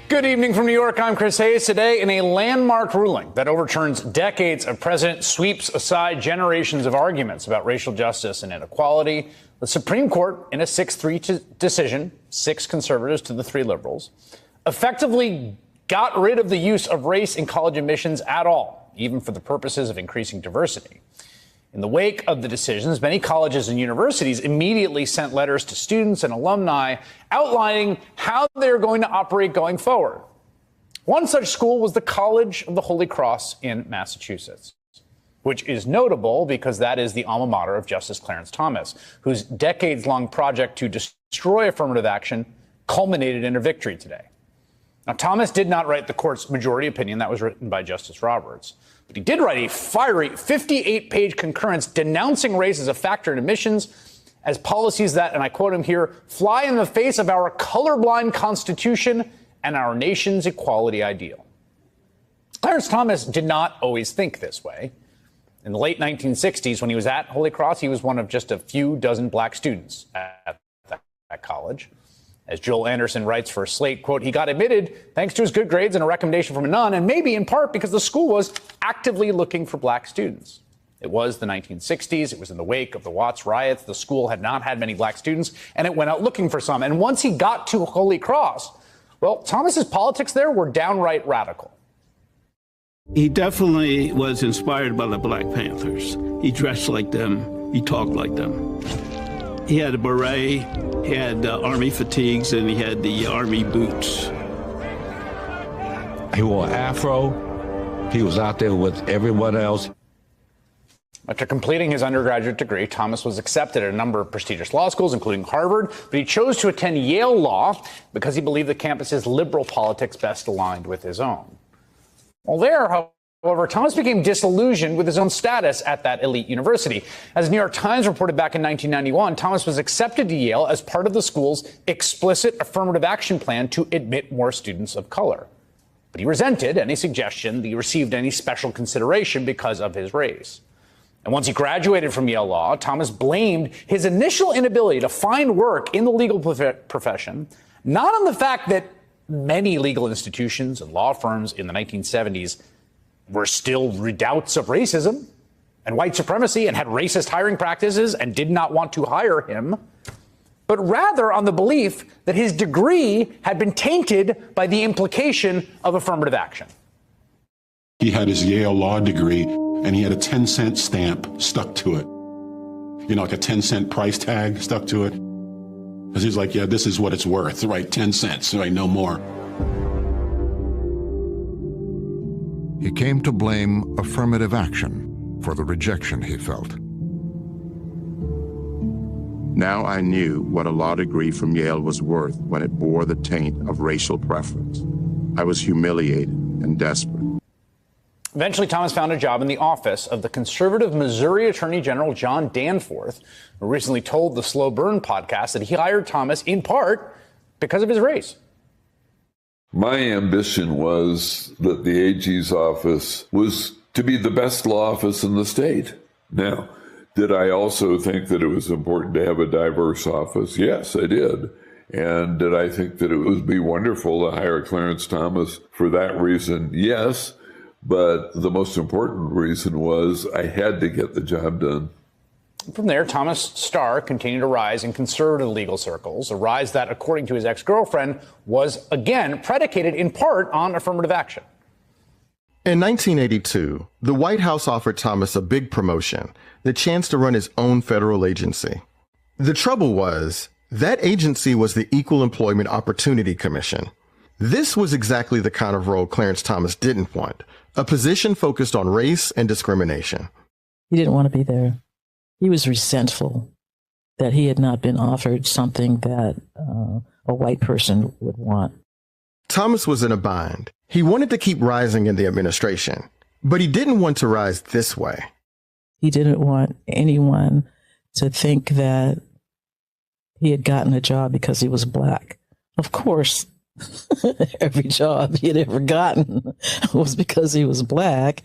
Good evening from New York. I'm Chris Hayes. Today, in a landmark ruling that overturns decades of precedent, sweeps aside generations of arguments about racial justice and inequality, the Supreme Court, in a 6-3 decision, 6 conservatives to the 3 liberals, effectively got rid of the use of race in college admissions at all, even for the purposes of increasing diversity. In the wake of the decisions, many colleges and universities immediately sent letters to students and alumni outlining how they're going to operate going forward. One such school was the College of the Holy Cross in Massachusetts, which is notable because that is the alma mater of Justice Clarence Thomas, whose decades-long project to destroy affirmative action culminated in a victory today. Now, Thomas did not write the court's majority opinion. That was written by Justice Roberts. But he did write a fiery 58-page concurrence denouncing race as a factor in admissions as policies that, and I quote him here, fly in the face of our colorblind Constitution and our nation's equality ideal. Clarence Thomas did not always think this way. In the late 1960s, when he was at Holy Cross, he was one of just a few dozen black students at that college. As Joel Anderson writes for Slate, quote, he got admitted thanks to his good grades and a recommendation from a nun, and maybe in part because the school was actively looking for black students. It was the 1960s. It was in the wake of the Watts riots. The school had not had many black students, and it went out looking for some. And once he got to Holy Cross, well, Thomas's politics there were downright radical. He definitely was inspired by the Black Panthers. He dressed like them. He talked like them. He had a beret, he had army fatigues, and he had the army boots. He wore an afro. He was out there with everyone else. After completing his undergraduate degree, Thomas was accepted at a number of prestigious law schools, including Harvard, but he chose to attend Yale Law because he believed the campus's liberal politics best aligned with his own. Well, there, however, Thomas became disillusioned with his own status at that elite university. As the New York Times reported back in 1991, Thomas was accepted to Yale as part of the school's explicit affirmative action plan to admit more students of color. But he resented any suggestion that he received any special consideration because of his race. And once he graduated from Yale Law, Thomas blamed his initial inability to find work in the legal profession, not on the fact that many legal institutions and law firms in the 1970s were still redoubts of racism and white supremacy and had racist hiring practices and did not want to hire him, but rather on the belief that his degree had been tainted by the implication of affirmative action. He had his Yale Law degree, and he had a 10-cent stamp stuck to it. You know, like a 10-cent price tag stuck to it. Because he's like, yeah, this is what it's worth, right? 10 cents, right? No more. He came to blame affirmative action for the rejection he felt. Now I knew what a law degree from Yale was worth when it bore the taint of racial preference. I was humiliated and desperate. Eventually, Thomas found a job in the office of the conservative Missouri Attorney General John Danforth, who recently told the Slow Burn podcast that he hired Thomas in part because of his race. My ambition was that the AG's office was to be the best law office in the state. Now, did I also think that it was important to have a diverse office? Yes, I did. And did I think that it would be wonderful to hire Clarence Thomas for that reason? Yes. But the most important reason was I had to get the job done. From there, Thomas' star continued to rise in conservative legal circles, a rise that, according to his ex-girlfriend, was, again, predicated in part on affirmative action. In 1982, the White House offered Thomas a big promotion, the chance to run his own federal agency. The trouble was, that agency was the Equal Employment Opportunity Commission. This was exactly the kind of role Clarence Thomas didn't want, a position focused on race and discrimination. He didn't want to be there. He was resentful that he had not been offered something that a white person would want. Thomas was in a bind. He wanted to keep rising in the administration, but he didn't want to rise this way. He didn't want anyone to think that he had gotten a job because he was black. Of course, every job he had ever gotten was because he was black.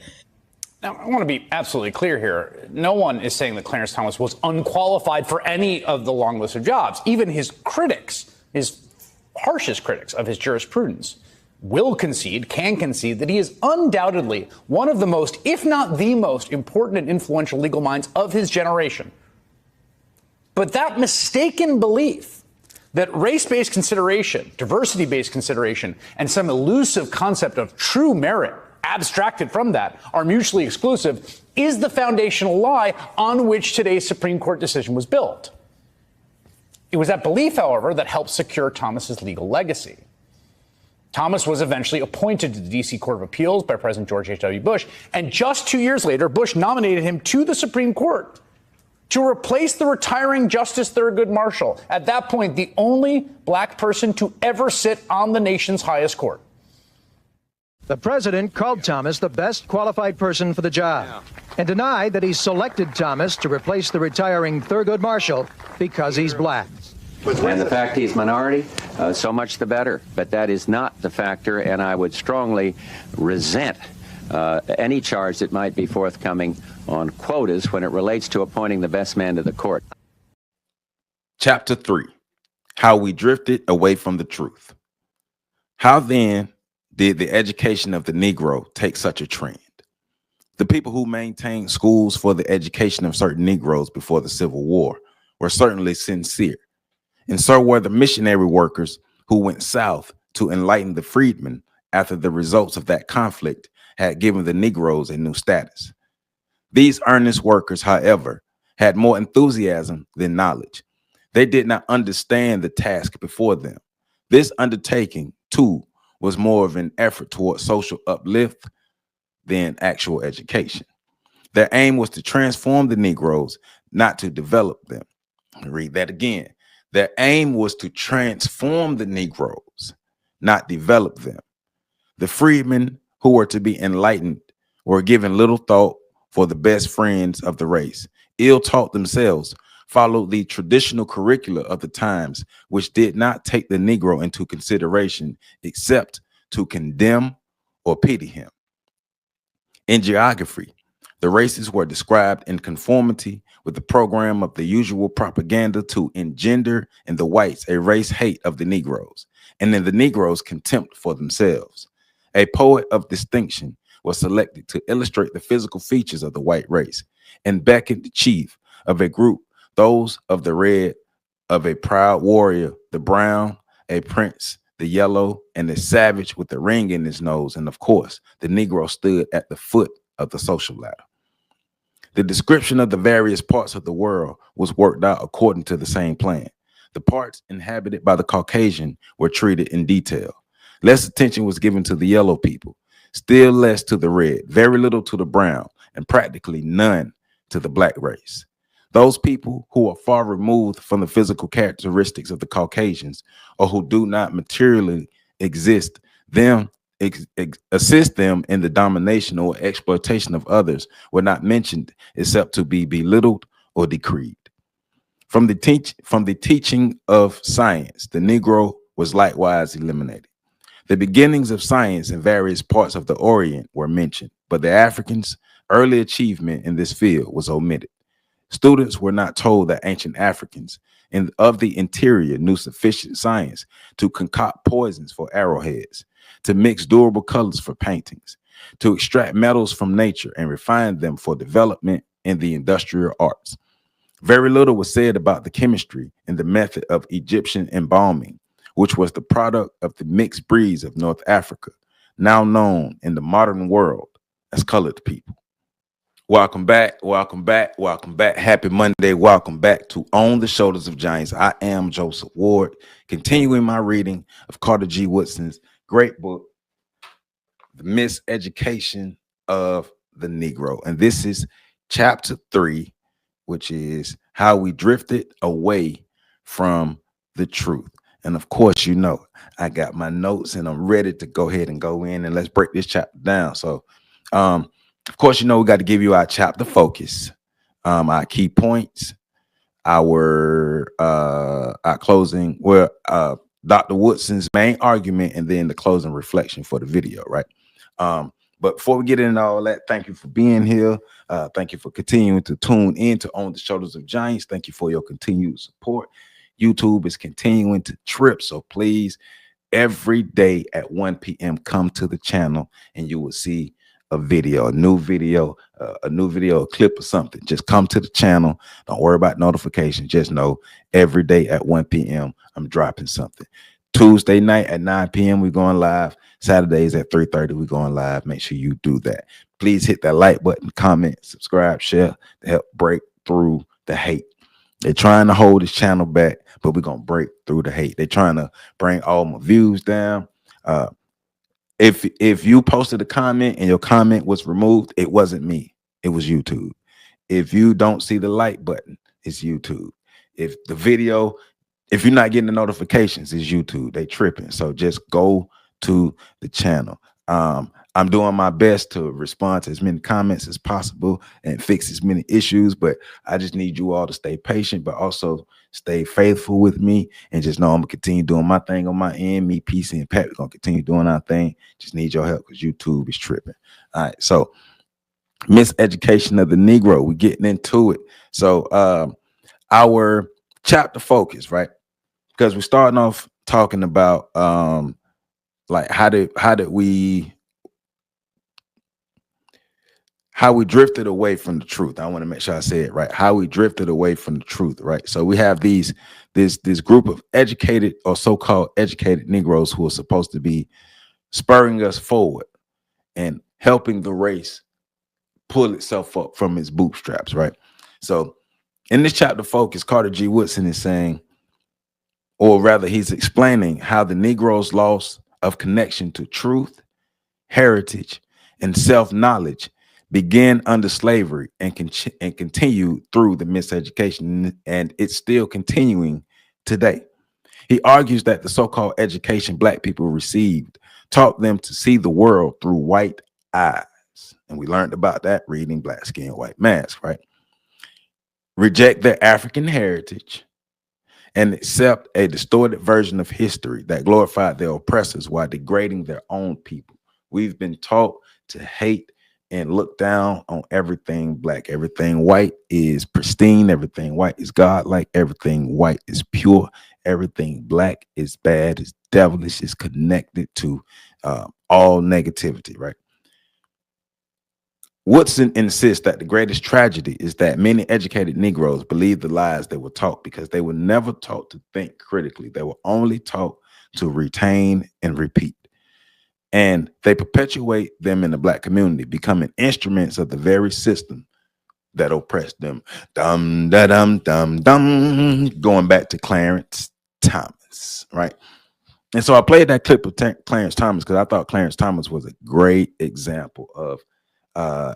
Now, I want to be absolutely clear here. No one is saying that Clarence Thomas was unqualified for any of the long list of jobs. Even his critics, his harshest critics of his jurisprudence, will concede, can concede, that he is undoubtedly one of the most, if not the most, important and influential legal minds of his generation. But that mistaken belief that race-based consideration, diversity-based consideration, and some elusive concept of true merit abstracted from that are mutually exclusive is the foundational lie on which today's Supreme Court decision was built. It was that belief, however, that helped secure Thomas's legal legacy. Thomas was eventually appointed to the D.C. Court of Appeals by President George H.W. Bush, and just 2 years later, Bush nominated him to the Supreme Court to replace the retiring Justice Thurgood Marshall, at that point the only black person to ever sit on the nation's highest court. The president called Thomas the best qualified person for the job and denied that he selected Thomas to replace the retiring Thurgood Marshall because he's black. And the fact he's minority, so much the better. But that is not the factor, and I would strongly resent any charge that might be forthcoming on quotas when it relates to appointing the best man to the court. Chapter 3, How We Drifted Away from the Truth. How then did the education of the Negro take such a trend? The people who maintained schools for the education of certain Negroes before the Civil War were certainly sincere, and so were the missionary workers who went south to enlighten the freedmen after the results of that conflict had given the Negroes a new status. These earnest workers, however, had more enthusiasm than knowledge. They did not understand the task before them. This undertaking, too, was more of an effort toward social uplift than actual education. Their aim was to transform the Negroes, not to develop them. Read that again. Their aim was to transform the Negroes, not develop them. The freedmen who were to be enlightened were given little thought for the best friends of the race. Ill-taught themselves, followed the traditional curricula of the times, which did not take the Negro into consideration except to condemn or pity him. In geography, the races were described in conformity with the program of the usual propaganda to engender in the whites a race hate of the Negroes, and in the Negroes contempt for themselves. A poet of distinction was selected to illustrate the physical features of the white race and beckoned the chief of a group, those of the red, of a proud warrior, the brown, a prince, the yellow, and the savage with the ring in his nose. And of course, the Negro stood at the foot of the social ladder. The description of the various parts of the world was worked out according to the same plan. The parts inhabited by the Caucasian were treated in detail. Less attention was given to the yellow people, still less to the red, very little to the brown, and practically none to the black race. Those people who are far removed from the physical characteristics of the Caucasians, or who do not materially assist them in the domination or exploitation of others, were not mentioned except to be belittled or decreed. From the teaching of science, the Negro was likewise eliminated. The beginnings of science in various parts of the Orient were mentioned, but the Africans' early achievement in this field was omitted. Students were not told that ancient Africans of the interior knew sufficient science to concoct poisons for arrowheads, to mix durable colors for paintings, to extract metals from nature and refine them for development in the industrial arts. Very little was said about the chemistry and the method of Egyptian embalming, which was the product of the mixed breeds of North Africa, now known in the modern world as colored people. Welcome back, welcome back, welcome back. Happy Monday. Welcome back to On the Shoulders of Giants. I am Joseph Ward, continuing my reading of Carter G. Woodson's great book, The Miseducation of the Negro. And this is chapter 3, which is How We Drifted Away from the Truth. And of course, you know, I got my notes and I'm ready to go ahead and go in and let's break this chapter down. So, of course, you know, we got to give you our chapter focus, our key points, our closing, Dr. Woodson's main argument, and then the closing reflection for the video, right? But before we get into all that, thank you for being here. Thank you for continuing to tune in to On the Shoulders of Giants. Thank you for your continued support. YouTube is continuing to trip, so please every day at 1 p.m. Come to the channel and you will see a video, a new video, a clip or something. Just come to the channel. Don't worry about notifications. Just know every day at 1 p.m. I'm dropping something. Tuesday night at 9 p.m. we're going live. Saturdays at 3:30 we're going live. Make sure you do that. Please hit that like button, comment, subscribe, share to help break through the hate. They're trying to hold this channel back, but we're gonna break through the hate. They're trying to bring all my views down. If you posted a comment and your comment was removed, it wasn't me. It was YouTube. If you don't see the like button, it's YouTube. If you're not getting the notifications, it's YouTube. They tripping. So just go to the channel. I'm doing my best to respond to as many comments as possible and fix as many issues, but I just need you all to stay patient, but also stay faithful with me and just know I'm gonna continue doing my thing on my end. Me, PC, and Pat, we're gonna continue doing our thing. Just need your help because YouTube is tripping. All right, so miseducation of the Negro, we're getting into it. So our chapter focus, right? Because we're starting off talking about like how we drifted away from the truth. I want to make sure I say it right. How we drifted away from the truth, right? So we have this group of educated or so-called educated Negroes who are supposed to be spurring us forward and helping the race pull itself up from its bootstraps, right? So in this chapter focus, Carter G. Woodson is saying, or rather he's explaining how the Negro's loss of connection to truth, heritage, and self-knowledge began under slavery and continued through the miseducation, and it's still continuing today. He argues that the so-called education Black people received taught them to see the world through white eyes. And we learned about that reading Black Skin, White Mask, right? Reject their African heritage and accept a distorted version of history that glorified their oppressors while degrading their own people. We've been taught to hate and look down on everything Black. Everything white is pristine. Everything white is godlike. Everything white is pure. Everything Black is bad, is devilish, is connected to all negativity, right? Woodson insists that the greatest tragedy is that many educated Negroes believe the lies they were taught because they were never taught to think critically. They were only taught to retain and repeat. And they perpetuate them in the Black community, becoming instruments of the very system that oppressed them. Dum, da, dum, dum, dum. Going back to Clarence Thomas, right? And so I played that clip of Clarence Thomas because I thought Clarence Thomas was a great example of a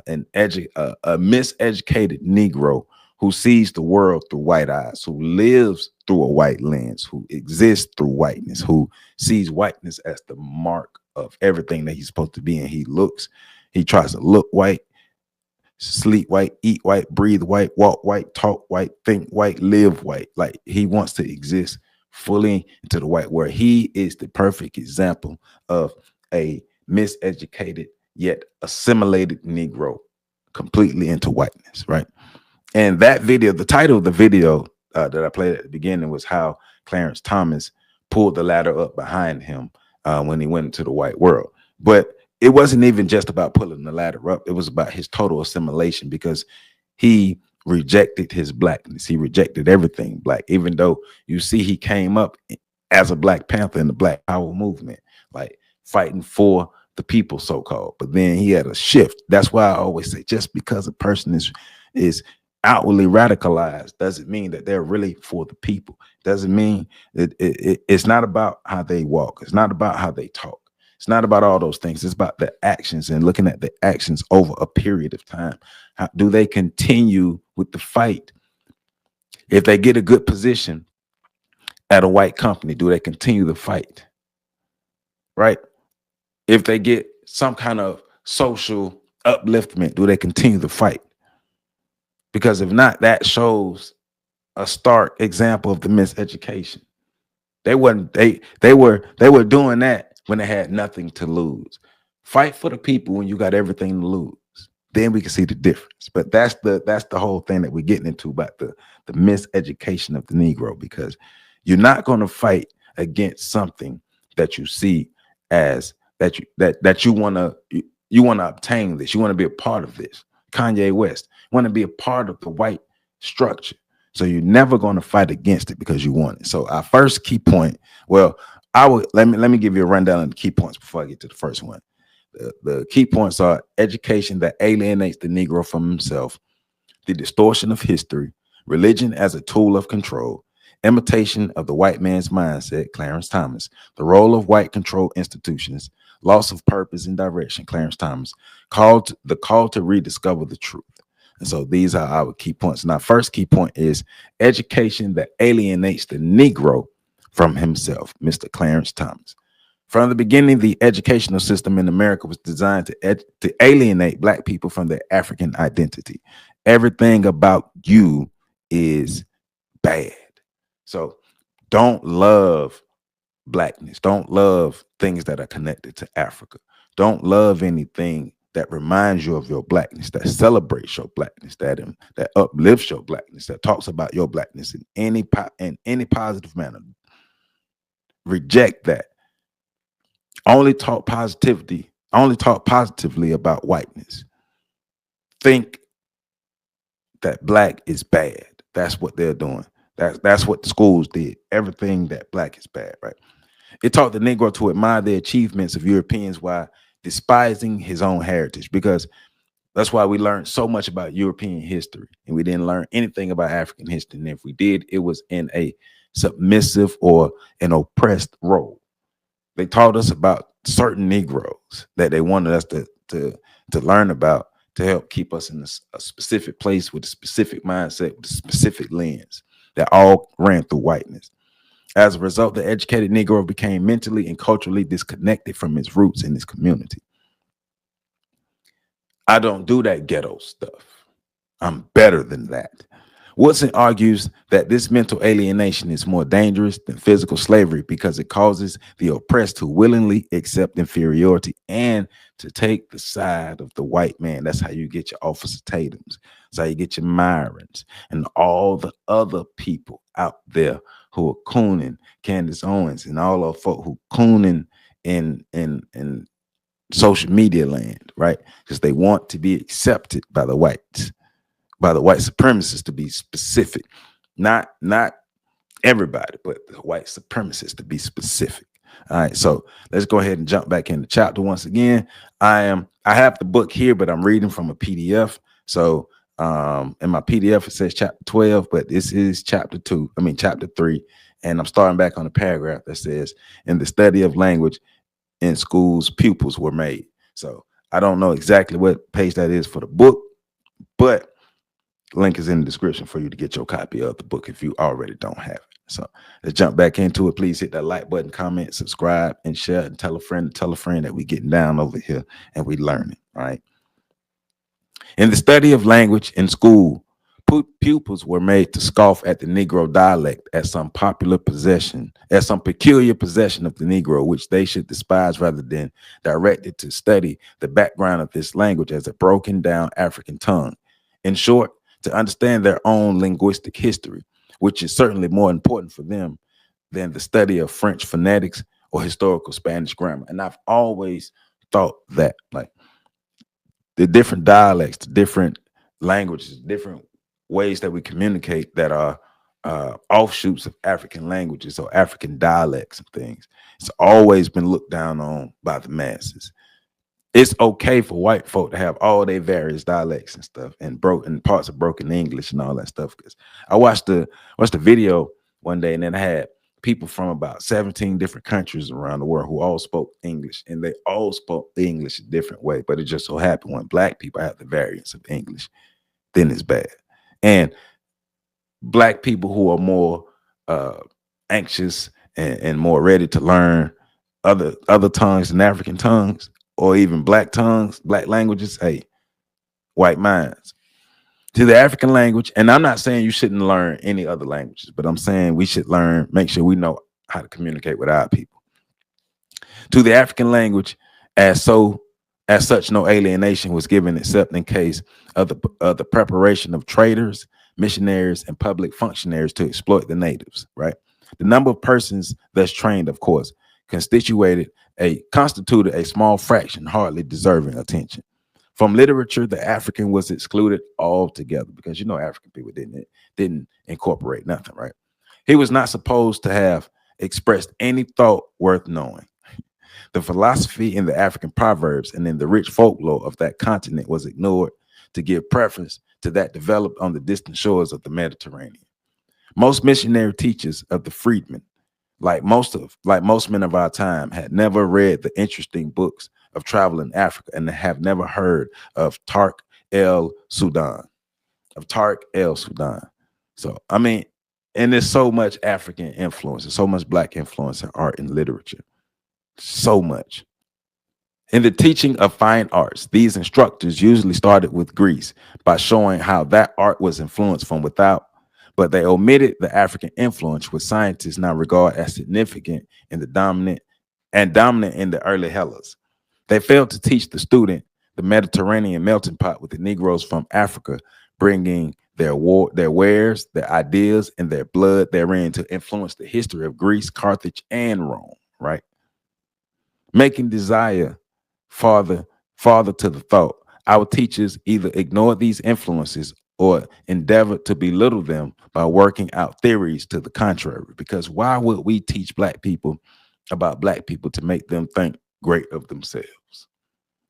miseducated Negro who sees the world through white eyes, who lives through a white lens, who exists through whiteness, who sees whiteness as the mark of everything that he's supposed to be. And he tries to look white, sleep white, eat white, breathe white, walk white, talk white, think white, live white. Like he wants to exist fully into the white world. He is the perfect example of a miseducated yet assimilated Negro completely into whiteness, right? And that video, the title of the video that I played at the beginning was how Clarence Thomas pulled the ladder up behind him when he went into the white world. But it wasn't even just about pulling the ladder up. It was about his total assimilation because he rejected his Blackness. He rejected everything Black, even though you see he came up as a Black Panther in the Black Power movement, like fighting for the people, so-called. But then he had a shift. That's why I always say just because a person is outwardly radicalized doesn't mean that they're really for the people. Doesn't mean it's not about how they walk. It's not about how they talk. It's not about all those things. It's about the actions and looking at the actions over a period of time. How do they continue with the fight? If they get a good position at a white company, do they continue the fight? Right? If they get some kind of social upliftment, do they continue the fight? Because if not, that shows a stark example of the miseducation. They were doing that when they had nothing to lose. Fight for the people when you got everything to lose. Then we can see the difference. But that's the whole thing that we're getting into about the miseducation of the Negro, because you're not going to fight against something that you see as that you want to obtain this. You want to be a part of this. Kanye West, want to be a part of the white structure. So you're never going to fight against it because you want it. So our first key point, well, let me give you a rundown of the key points before I get to the first one. The key points are education that alienates the Negro from himself, the distortion of history, religion as a tool of control, imitation of the white man's mindset, Clarence Thomas, the role of white control institutions, loss of purpose and direction, Clarence Thomas, the call to rediscover the truth. And so these are our key points. And our first key point is education that alienates the Negro from himself, Mr. Clarence Thomas. From the beginning, the educational system in America was designed to alienate Black people from their African identity. Everything about you is bad. So don't love Blackness. Don't love things that are connected to Africa. Don't love anything that reminds you of your Blackness, that celebrates your Blackness, that uplifts your Blackness, that talks about your Blackness in any positive manner. Reject that. Only talk positively about whiteness. Think that Black is bad. That's what they're doing. That's what the schools did. Everything that Black is bad, right? It taught the Negro to admire the achievements of Europeans while despising his own heritage, because that's why we learned so much about European history and we didn't learn anything about African history. And if we did, it was in a submissive or an oppressed role. They taught us about certain Negroes that they wanted us to learn about to help keep us in a specific place with a specific mindset, with a specific lens that all ran through whiteness. As a result, the educated Negro became mentally and culturally disconnected from his roots in his community. I don't do that ghetto stuff. I'm better than that. Woodson argues that this mental alienation is more dangerous than physical slavery because it causes the oppressed to willingly accept inferiority and to take the side of the white man. That's how you get your Officer Tatums. That's how you get your Myrons and all the other people out there who are cooning, Candace Owens and all of folk who cooning in social media land, right? Because they want to be accepted by the whites, by the white supremacists, to be specific. Not everybody, but the white supremacists, to be specific. All right, so let's go ahead and jump back into chapter once again. I have the book here, but I'm reading from a PDF. So in my PDF it says chapter 12, but this is chapter 3, and I'm starting back on the paragraph that says, in the study of language in schools, pupils were made. So I don't know exactly what page that is for the book, but link is in the description for you to get your copy of the book if you already don't have it. So let's jump back into it. Please hit that like button, comment, subscribe, and share, and tell a friend that we getting down over here and we learning. All right. In the study of language in school, pupils were made to scoff at the Negro dialect as some peculiar possession of the Negro, which they should despise rather than directed to study the background of this language as a broken down African tongue. In short, to understand their own linguistic history, which is certainly more important for them than the study of French phonetics or historical Spanish grammar. And I've always thought that, like, the different dialects, the different languages, different ways that we communicate that are offshoots of African languages or African dialects and things, it's always been looked down on by the masses. It's okay for white folk to have all their various dialects and stuff and parts of broken English and all that stuff. Because I watched the video one day, and then I had people from about 17 different countries around the world who all spoke English, and they all spoke the English a different way. But it just so happened when Black people have the variance of English, then it's bad. And Black people who are more anxious and more ready to learn other tongues than African tongues, or even Black tongues, Black languages, hey, white minds. To the African language, and I'm not saying you shouldn't learn any other languages, but I'm saying we should make sure we know how to communicate with our people. To the African language, as such, no alienation was given except in case of the preparation of traders, missionaries, and public functionaries to exploit the natives, right? The number of persons thus trained, of course, constituted a small fraction, hardly deserving attention. From literature, the African was excluded altogether because African people didn't incorporate nothing, right? He was not supposed to have expressed any thought worth knowing. The philosophy in the African proverbs and in the rich folklore of that continent was ignored to give preference to that developed on the distant shores of the Mediterranean. Most missionary teachers of the freedmen, like most men of our time, had never read the interesting books of travel in Africa and have never heard of Tark el Sudan. So, I mean, and there's so much African influence and so much Black influence in art and literature. So much. In the teaching of fine arts, these instructors usually started with Greece by showing how that art was influenced from without, but they omitted the African influence, which scientists now regard as significant in the dominant in the early Hellas. They failed to teach the student the Mediterranean melting pot with the Negroes from Africa, bringing their wares, their ideas, and their blood therein to influence the history of Greece, Carthage, and Rome, right? Making desire farther to the thought. Our teachers either ignored these influences or endeavored to belittle them by working out theories to the contrary. Because why would we teach Black people about Black people to make them think great of themselves?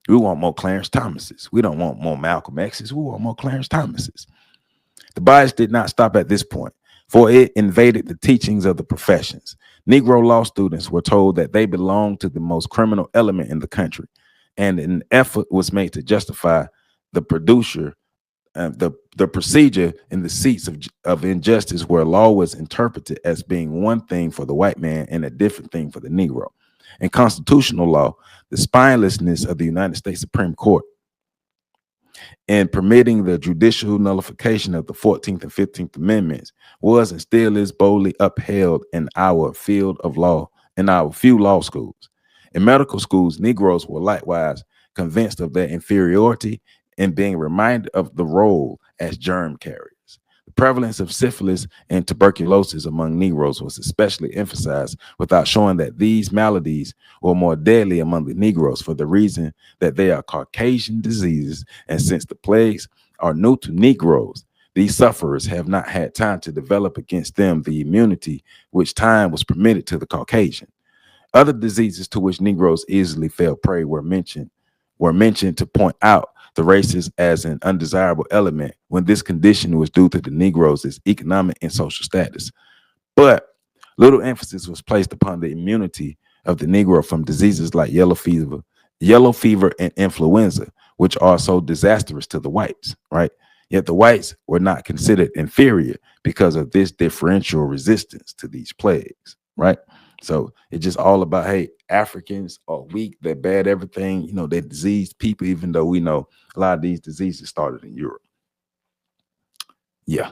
We want more Clarence Thomases. We don't want more Malcolm X's. We want more Clarence Thomases. The bias did not stop at this point, for it invaded the teachings of the professions. Negro law students were told that they belonged to the most criminal element in the country, and an effort was made to justify the procedure in the seats of injustice, where law was interpreted as being one thing for the white man and a different thing for the Negro. In constitutional law, the spinelessness of the United States Supreme Court in permitting the judicial nullification of the 14th and 15th Amendments was and still is boldly upheld in our field of law, in our few law schools. In medical schools, Negroes were likewise convinced of their inferiority and being reminded of the role as germ carriers. The prevalence of syphilis and tuberculosis among Negroes was especially emphasized, without showing that these maladies were more deadly among the Negroes for the reason that they are Caucasian diseases, and since the plagues are new to Negroes, these sufferers have not had time to develop against them the immunity which time was permitted to the Caucasian. Other diseases to which Negroes easily fell prey were mentioned to point out the races as an undesirable element, when this condition was due to the Negroes' economic and social status. But little emphasis was placed upon the immunity of the Negro from diseases like yellow fever and influenza, which are so disastrous to the whites, right? Yet the whites were not considered inferior because of this differential resistance to these plagues, right? So it's just all about, hey, Africans are weak, they're bad, everything, they're diseased people, even though we know a lot of these diseases started in Europe. Yeah.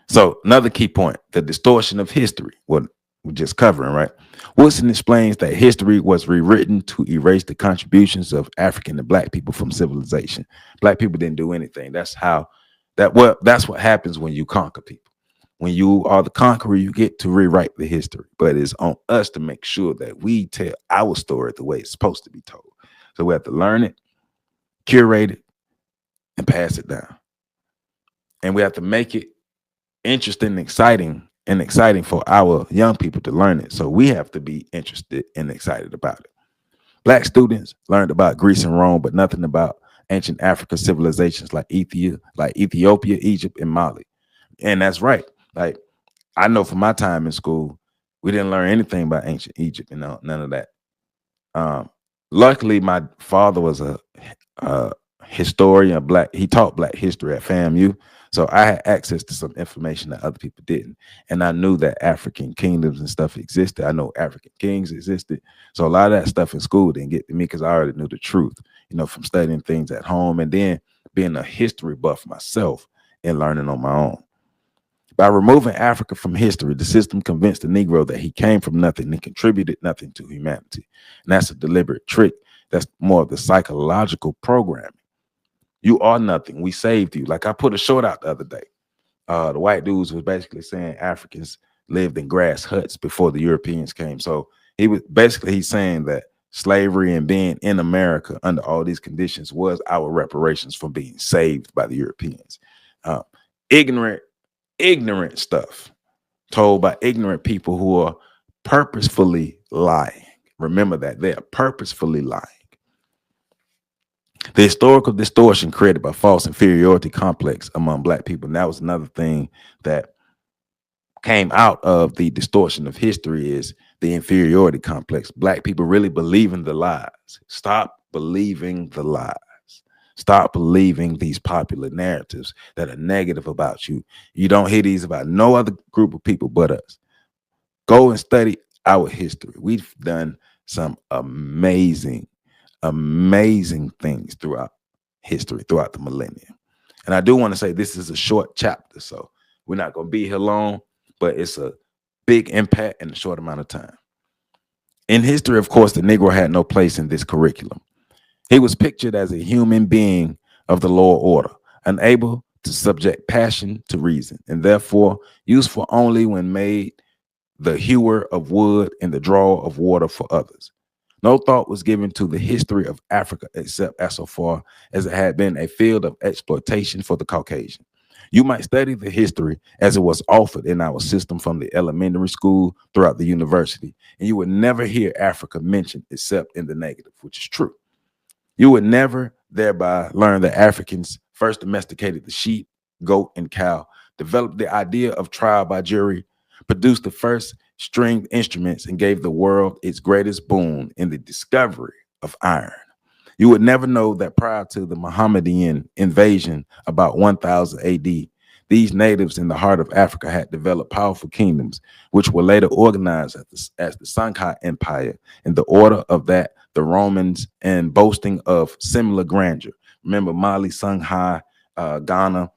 So another key point, the distortion of history, what we're just covering, right? Wilson explains that history was rewritten to erase the contributions of African and Black people from civilization. Black people didn't do anything. That's what happens when you conquer people. When you are the conqueror, you get to rewrite the history, but it's on us to make sure that we tell our story the way it's supposed to be told. So we have to learn it, curate it, and pass it down. And we have to make it interesting and exciting for our young people to learn it. So we have to be interested and excited about it. Black students learned about Greece and Rome, but nothing about ancient Africa civilizations like Ethiopia, Egypt, and Mali. And that's right. Like, I know from my time in school, we didn't learn anything about ancient Egypt and none of that. Luckily, my father was a historian, he taught Black history at FAMU. So I had access to some information that other people didn't. And I knew that African kingdoms and stuff existed. I know African kings existed. So a lot of that stuff in school didn't get to me because I already knew the truth, from studying things at home and then being a history buff myself and learning on my own. By removing Africa from history, the system convinced the Negro that he came from nothing and contributed nothing to humanity. And that's a deliberate trick. That's more of the psychological programming. You are nothing. We saved you. Like I put a short out the other day. The white dudes was basically saying Africans lived in grass huts before the Europeans came. So He's saying that slavery and being in America under all these conditions was our reparations for being saved by the Europeans. Ignorant stuff told by ignorant people who are purposefully lying. Remember that they are purposefully lying. The historical distortion created by false inferiority complex among Black people. And that was another thing that came out of the distortion of history, is the inferiority complex. Black people really believe in the lies. Stop believing the lies. Stop believing these popular narratives that are negative about you. You don't hear these about no other group of people but us. Go and study our history. We've done some amazing things throughout history, throughout the millennium. And I do want to say this is a short chapter, so we're not going to be here long, but it's a big impact in a short amount of time. In history, of course, the Negro had no place in this curriculum. He was pictured as a human being of the lower order, unable to subject passion to reason, and therefore useful only when made the hewer of wood and the drawer of water for others. No thought was given to the history of Africa except as so far as it had been a field of exploitation for the Caucasian. You might study the history as it was offered in our system from the elementary school throughout the university, and you would never hear Africa mentioned except in the negative, which is true. You would never thereby learn that Africans first domesticated the sheep, goat, and cow, developed the idea of trial by jury, produced the first stringed instruments, and gave the world its greatest boon in the discovery of iron. You would never know that prior to the Mohammedan invasion about 1000 AD, these natives in the heart of Africa had developed powerful kingdoms, which were later organized as the Songhai Empire, in the order of that the Romans, and boasting of similar grandeur. Remember Mali, Songhai, Ghana,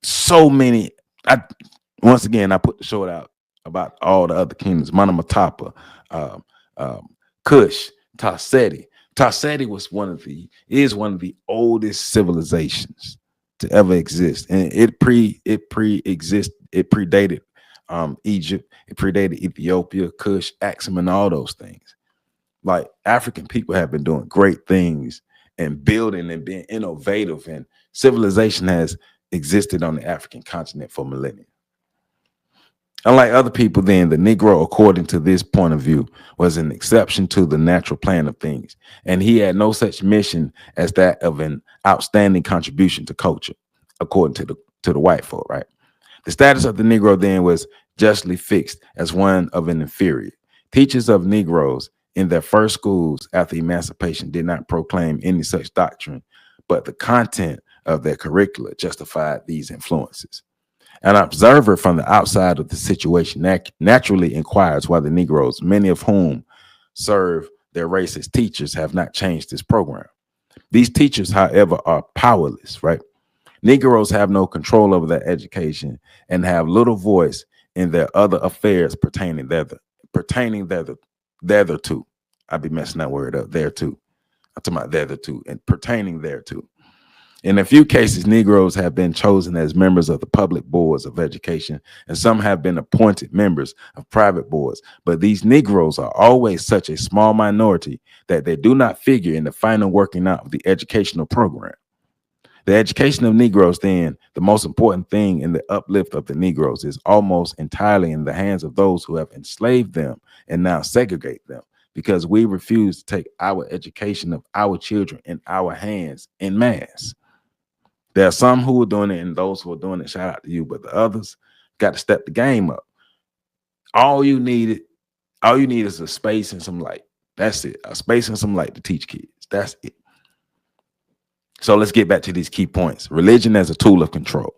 so many. Once again, I put the short out about all the other kingdoms: Monomatapa, Kush, Tarseti. Tarseti was one of the oldest civilizations to ever exist, and it predated Egypt, it predated Ethiopia, Kush, Axum, and all those things. Like, African people have been doing great things and building and being innovative, and civilization has existed on the African continent for millennia. Unlike other people, then, the Negro, according to this point of view, was an exception to the natural plan of things, and he had no such mission as that of an outstanding contribution to culture, according to the white folk, right? The status of the Negro then was justly fixed as one of an inferior. Teachers of Negroes in their first schools after emancipation did not proclaim any such doctrine, but the content of their curricula justified these influences. An observer from the outside of the situation naturally inquires why the Negroes, many of whom serve their race as teachers, have not changed this program. These teachers, however, are powerless, right? Negroes have no control over their education and have little voice in their other affairs pertaining thereto. I'd be messing that word up, thereto. I'm talking about thereto and pertaining thereto. In a few cases, Negroes have been chosen as members of the public boards of education, and some have been appointed members of private boards. But these Negroes are always such a small minority that they do not figure in the final working out of the educational program. The education of Negroes, then, the most important thing in the uplift of the Negroes, is almost entirely in the hands of those who have enslaved them and now segregate them, because we refuse to take our education of our children in our hands en masse. There are some who are doing it, and those who are doing it, shout out to you, but the others got to step the game up. All you need is a space and some light. That's it. A space and some light to teach kids. That's it. So let's get back to these key points. Religion as a tool of control.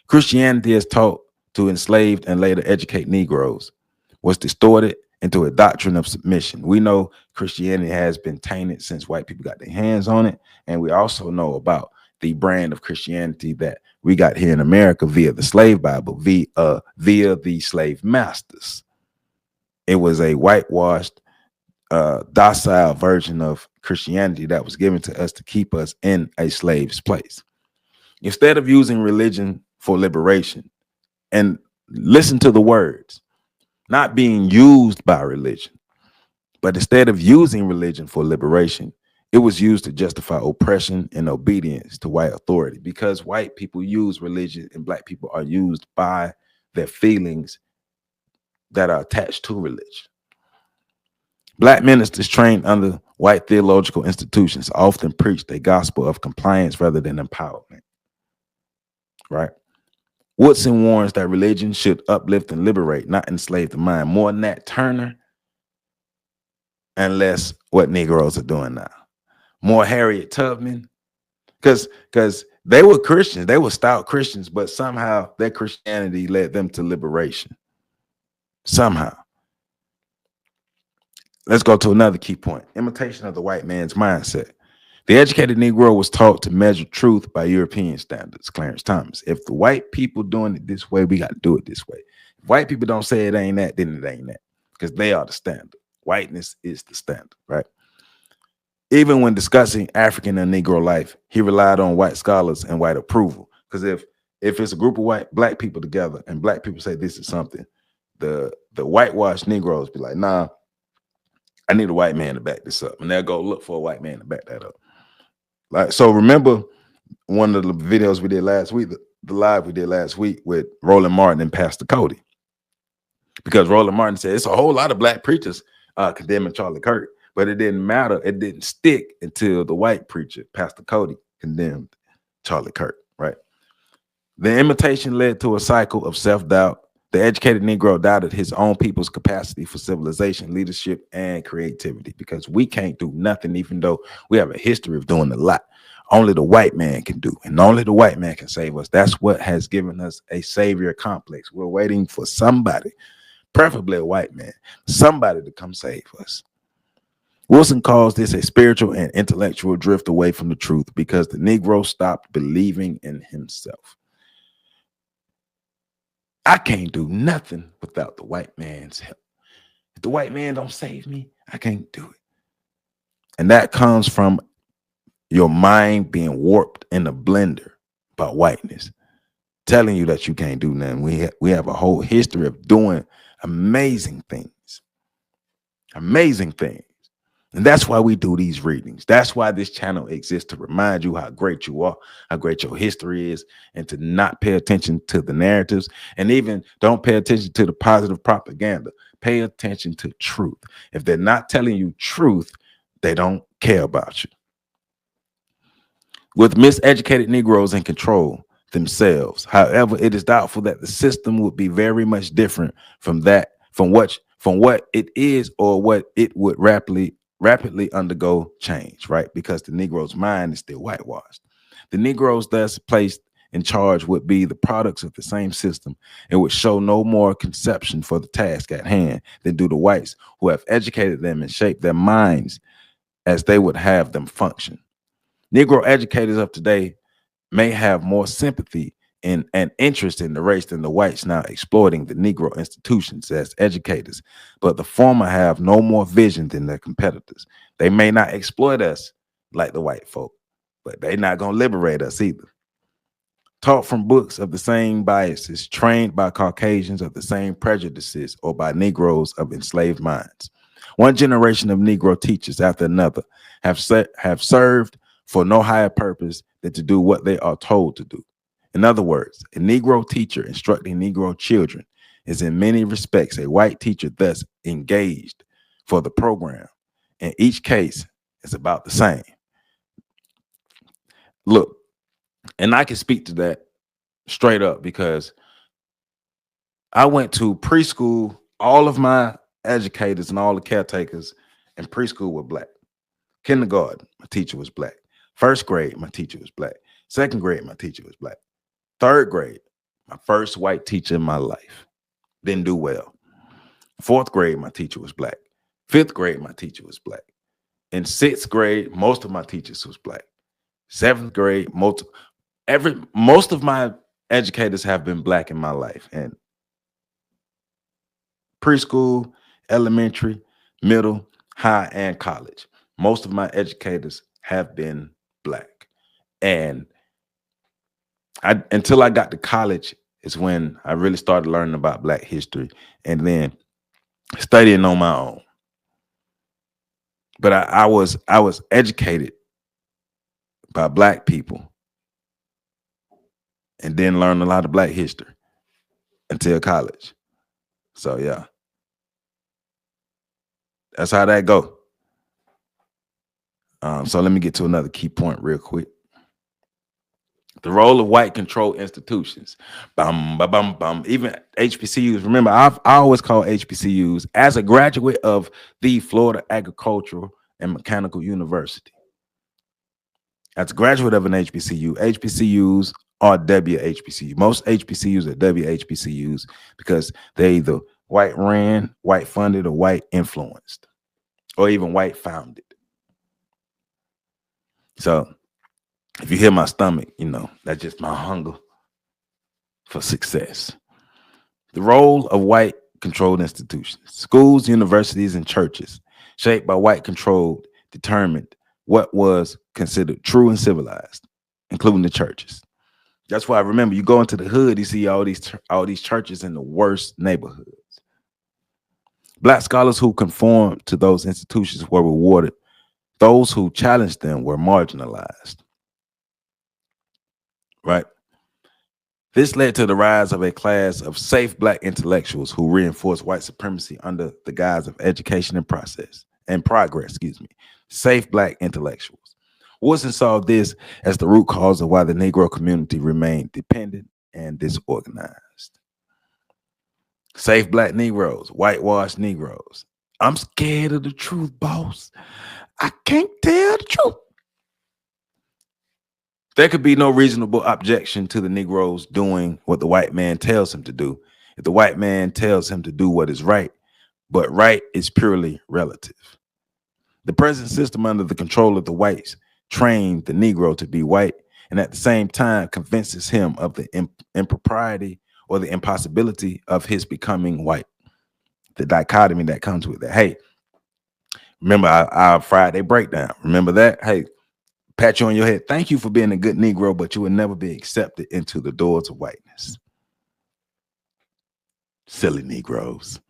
Christianity, as taught to enslaved and later educate Negroes, was distorted into a doctrine of submission. We know Christianity has been tainted since white people got their hands on it, and we also know about the brand of Christianity that we got here in America via the slave Bible, via the slave masters. It was a whitewashed, docile version of Christianity that was given to us to keep us in a slave's place. Instead of using religion for liberation, and listen to the words, not being used by religion. But instead of using religion for liberation, it was used to justify oppression and obedience to white authority, because white people use religion and black people are used by their feelings that are attached to religion. Black ministers trained under white theological institutions often preached a gospel of compliance rather than empowerment. Right? Woodson warns that religion should uplift and liberate, not enslave the mind. More Nat Turner and less what Negroes are doing now. More Harriet Tubman, because they were Christians, they were stout Christians, but somehow their Christianity led them to liberation. Somehow. Let's go to another key point: imitation of the white man's mindset. The educated Negro was taught to measure truth by European standards, Clarence Thomas. If the white people doing it this way, we got to do it this way. If white people don't say it ain't that, then it ain't that, because they are the standard. Whiteness is the standard, right? Even when discussing African and Negro life, he relied on white scholars and white approval. Because if it's a group of black people together and black people say this is something, the whitewashed Negroes be like, nah, I need a white man to back this up. And they'll go look for a white man to back that up. Like, so remember one of the videos we did last week, the live we did last week with Roland Martin and Pastor Cody. Because Roland Martin said it's a whole lot of black preachers condemning Charlie Kirk, but it didn't matter. It didn't stick until the white preacher, Pastor Cody, condemned Charlie Kirk, right? The imitation led to a cycle of self-doubt. The educated Negro doubted his own people's capacity for civilization, leadership, and creativity, because we can't do nothing, even though we have a history of doing a lot. Only the white man can do, and only the white man can save us. That's what has given us a savior complex. We're waiting for somebody, preferably a white man, somebody to come save us. Wilson calls this a spiritual and intellectual drift away from the truth, because the Negro stopped believing in himself. I can't do nothing without the white man's help. If the white man don't save me, I can't do it. And that comes from your mind being warped in a blender by whiteness, telling you that you can't do nothing. We have a whole history of doing amazing things. Amazing things. And that's why we do these readings. That's why this channel exists, to remind you how great you are, how great your history is, and to not pay attention to the narratives, and even don't pay attention to the positive propaganda. Pay attention to truth. If they're not telling you truth, they don't care about you. With miseducated Negroes in control themselves, however, it is doubtful that the system would be very much different from what it is, or what it would rapidly undergo change, right? Because the Negro's mind is still whitewashed. The Negroes thus placed in charge would be the products of the same system and would show no more conception for the task at hand than do the whites, who have educated them and shaped their minds as they would have them function. Negro educators of today may have more sympathy and interest in the race than the whites now exploiting the Negro institutions as educators, but the former have no more vision than their competitors. They may not exploit us like the white folk, but they're not going to liberate us either. Taught from books of the same biases, trained by Caucasians of the same prejudices, or by Negroes of enslaved minds. One generation of Negro teachers after another have served for no higher purpose than to do what they are told to do. In other words, a Negro teacher instructing Negro children is in many respects a white teacher thus engaged for the program. In each case, it's about the same. Look, and I can speak to that straight up, because I went to preschool. All of my educators and all the caretakers in preschool were black. Kindergarten, my teacher was black. First grade, my teacher was black. Second grade, my teacher was black. Third grade, my first white teacher in my life. Didn't do well. Fourth grade, my teacher was black. Fifth grade, my teacher was black. In sixth grade, most of my teachers was black. Seventh grade, most of my educators have been black in my life. And preschool, elementary, middle, high, and college, most of my educators have been black. And until I got to college is when I really started learning about black history. And then studying on my own. But I was educated by black people and then learned a lot of black history until college. So yeah. That's how that go. So let me get to another key point real quick. The role of white controlled institutions. Bum, bum, bum, bum. Even HBCUs. Remember, I always call HBCUs as a graduate of the Florida Agricultural and Mechanical University. As a graduate of an HBCU, HBCUs are WHBCU. Most HBCUs are WHBCUs because they're either white ran, white funded, or white influenced, or even white founded. So if you hear my stomach, you know, that's just my hunger for success. The role of white controlled institutions, schools, universities, and churches shaped by white controlled determined what was considered true and civilized, including the churches. That's why I remember you go into the hood, you see all these churches in the worst neighborhoods. Black scholars who conformed to those institutions were rewarded. Those who challenged them were marginalized. Right? This led to the rise of a class of safe black intellectuals who reinforced white supremacy under the guise of education and progress. Safe black intellectuals. Wilson saw this as the root cause of why the Negro community remained dependent and disorganized. Safe black Negroes, whitewashed Negroes. I'm scared of the truth, boss. I can't tell the truth. There could be no reasonable objection to the Negroes doing what the white man tells him to do if the white man tells him to do what is right, but right is purely relative. The present system under the control of the whites trained the Negro to be white and at the same time convinces him of the impropriety or the impossibility of his becoming white. The dichotomy that comes with that. Hey, remember our Friday breakdown. Remember that? Hey, pat you on your head. Thank you for being a good Negro, but you will never be accepted into the doors of whiteness. Silly Negroes.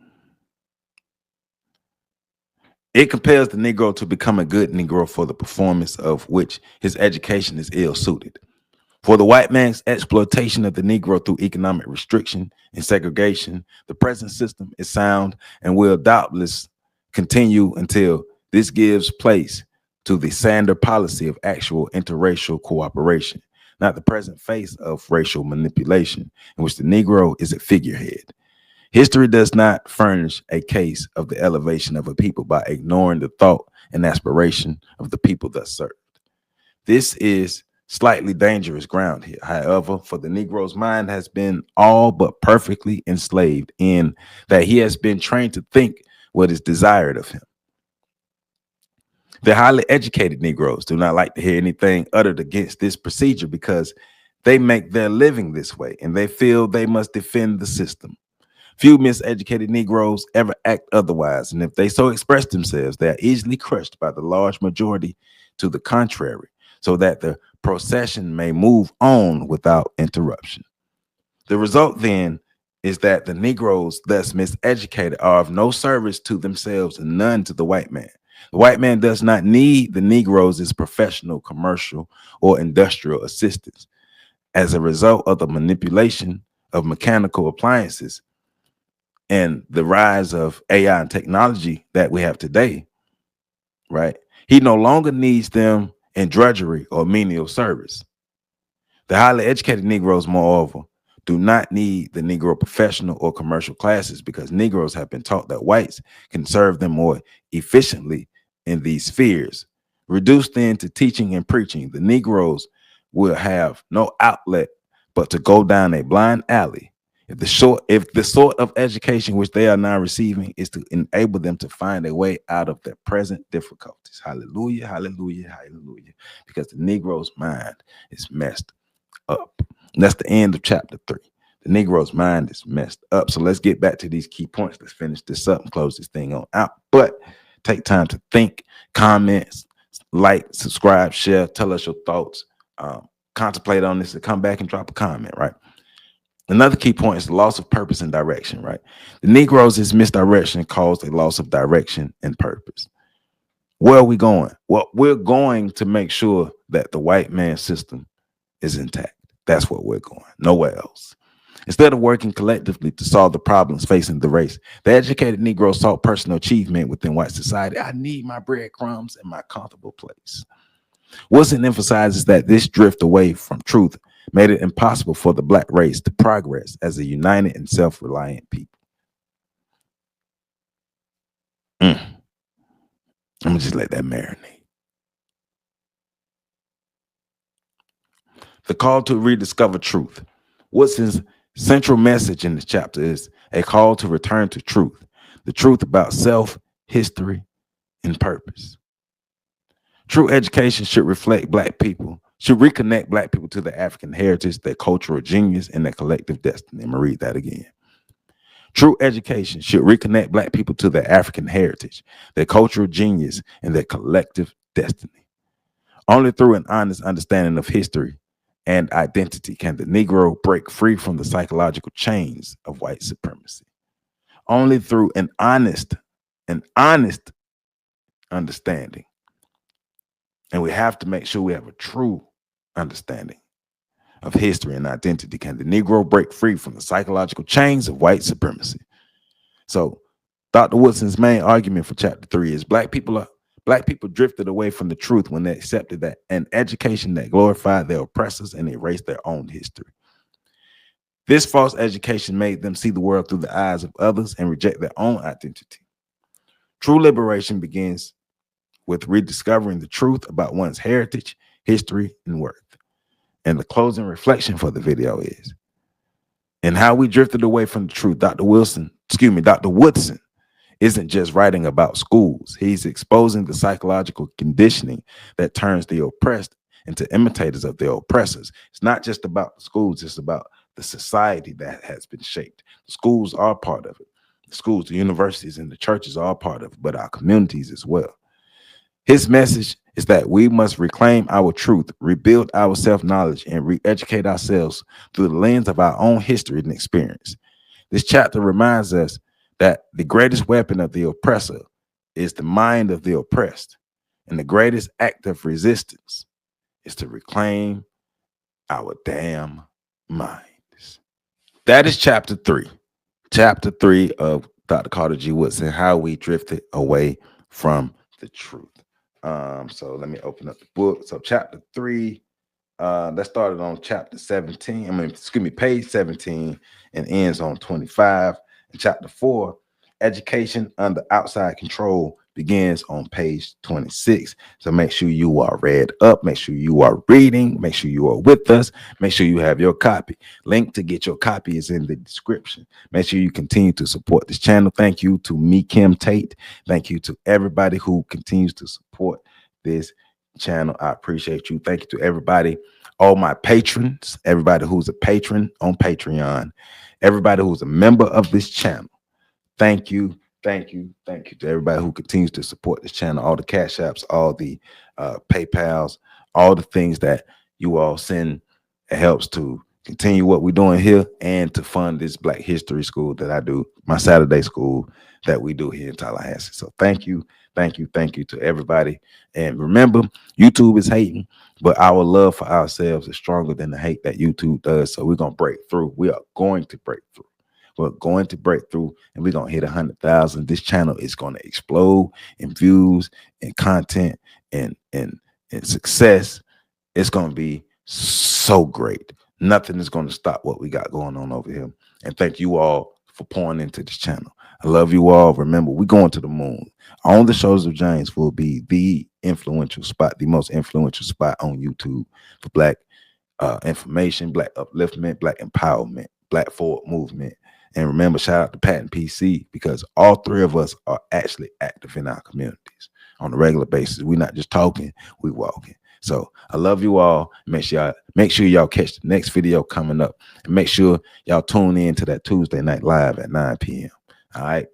It compels the Negro to become a good Negro for the performance of which his education is ill-suited. For the white man's exploitation of the Negro through economic restriction and segregation, the present system is sound and will doubtless continue until this gives place to the Sander policy of actual interracial cooperation, not the present phase of racial manipulation in which the Negro is a figurehead. History does not furnish a case of the elevation of a people by ignoring the thought and aspiration of the people thus served. This is slightly dangerous ground here. However, for the Negro's mind has been all but perfectly enslaved in that he has been trained to think what is desired of him. The highly educated Negroes do not like to hear anything uttered against this procedure because they make their living this way and they feel they must defend the system. Few miseducated Negroes ever act otherwise, and if they so express themselves, they are easily crushed by the large majority to the contrary, so that the procession may move on without interruption. The result then is that the Negroes, thus miseducated, are of no service to themselves and none to the white man. The white man does not need the Negroes as professional, commercial, or industrial assistants. As a result of the manipulation of mechanical appliances and the rise of AI and technology that we have today, right? He no longer needs them in drudgery or menial service. The highly educated Negroes, moreover, do not need the Negro professional or commercial classes because Negroes have been taught that whites can serve them more efficiently in these spheres. Reduced then to teaching and preaching, the Negroes will have no outlet but to go down a blind alley. If the sort of education which they are now receiving is to enable them to find a way out of their present difficulties. Hallelujah, hallelujah, hallelujah. Because the Negro's mind is messed up. And that's the end of chapter 3. The Negro's mind is messed up. So let's get back to these key points. Let's finish this up and close this thing on out. But take time to think, comment, like, subscribe, share, tell us your thoughts, contemplate on this, and come back and drop a comment, right? Another key point is the loss of purpose and direction, right? The Negroes' misdirection caused a loss of direction and purpose. Where are we going? Well, we're going to make sure that the white man system is intact. That's where we're going, nowhere else. Instead of working collectively to solve the problems facing the race, the educated Negro sought personal achievement within white society. I need my breadcrumbs and my comfortable place. Wilson emphasizes that this drift away from truth made it impossible for the black race to progress as a united and self-reliant people. I'm gonna just let that marinate. The call to rediscover truth. Wilson's central message in this chapter is a call to return to truth, the truth about self, history, and purpose. True education should reflect black people, should reconnect black people to their African heritage, their cultural genius, and their collective destiny. I'm gonna read that again. True education should reconnect black people to their African heritage, their cultural genius, and their collective destiny. Only through an honest understanding of history and identity can the Negro break free from the psychological chains of white supremacy. Only through an honest understanding. And we have to make sure we have a true understanding of history and identity can the Negro break free from the psychological chains of white supremacy. So Dr. Wilson's main argument for chapter 3 is black people drifted away from the truth when they accepted that an education that glorified their oppressors and erased their own history. This false education made them see the world through the eyes of others and reject their own identity. True liberation begins with rediscovering the truth about one's heritage, history, and worth. And the closing reflection for the video is, and how we drifted away from the truth, Dr. Woodson isn't just writing about schools. He's exposing the psychological conditioning that turns the oppressed into imitators of their oppressors. It's not just about the schools, it's about the society that has been shaped. The schools are part of it. The schools, the universities, and the churches are part of it, but our communities as well. His message is that we must reclaim our truth, rebuild our self-knowledge, and re-educate ourselves through the lens of our own history and experience. This chapter reminds us that the greatest weapon of the oppressor is the mind of the oppressed, and the greatest act of resistance is to reclaim our damn minds. That is chapter 3. Chapter 3 of Dr. Carter G. Woodson, How We Drifted Away from the Truth. So let me open up the book. So chapter 3, that started on chapter 17. Page 17 and ends on 25. And chapter 4, Education Under Outside Control, begins on page 26. So make sure you are read up, make sure you are reading, make sure you are with us, make sure you have your copy. Link to get your copy is in the description. Make sure you continue to support this channel. Thank you to me, Kim Tate. Thank you to everybody who continues to support this channel. I appreciate you. Thank you to everybody, all my patrons, everybody who's a patron on Patreon, everybody who's a member of this channel. Thank you. Thank you to everybody who continues to support this channel, all the Cashapps, all the PayPals, all the things that you all send. It helps to continue what we're doing here and to fund this Black History School that I do, my Saturday school that we do here in Tallahassee. So thank you to everybody. And remember, YouTube is hating, but our love for ourselves is stronger than the hate that YouTube does. So we're going to break through. We are going to break through. We're going to break through and we're going to hit 100,000. This channel is going to explode in views and content and success. It's going to be so great. Nothing is going to stop what we got going on over here. And thank you all for pouring into this channel. I love you all. Remember, we're going to the moon. On the Shoulders of Giants will be the influential spot, the most influential spot on YouTube for Black information, Black upliftment, Black empowerment, Black forward movement. And remember, shout out to Pat and PC, because all three of us are actually active in our communities on a regular basis. We're not just talking, we walking. So I love you all. Make sure y'all catch the next video coming up, and make sure y'all tune in to that Tuesday night live at 9 p.m. All right.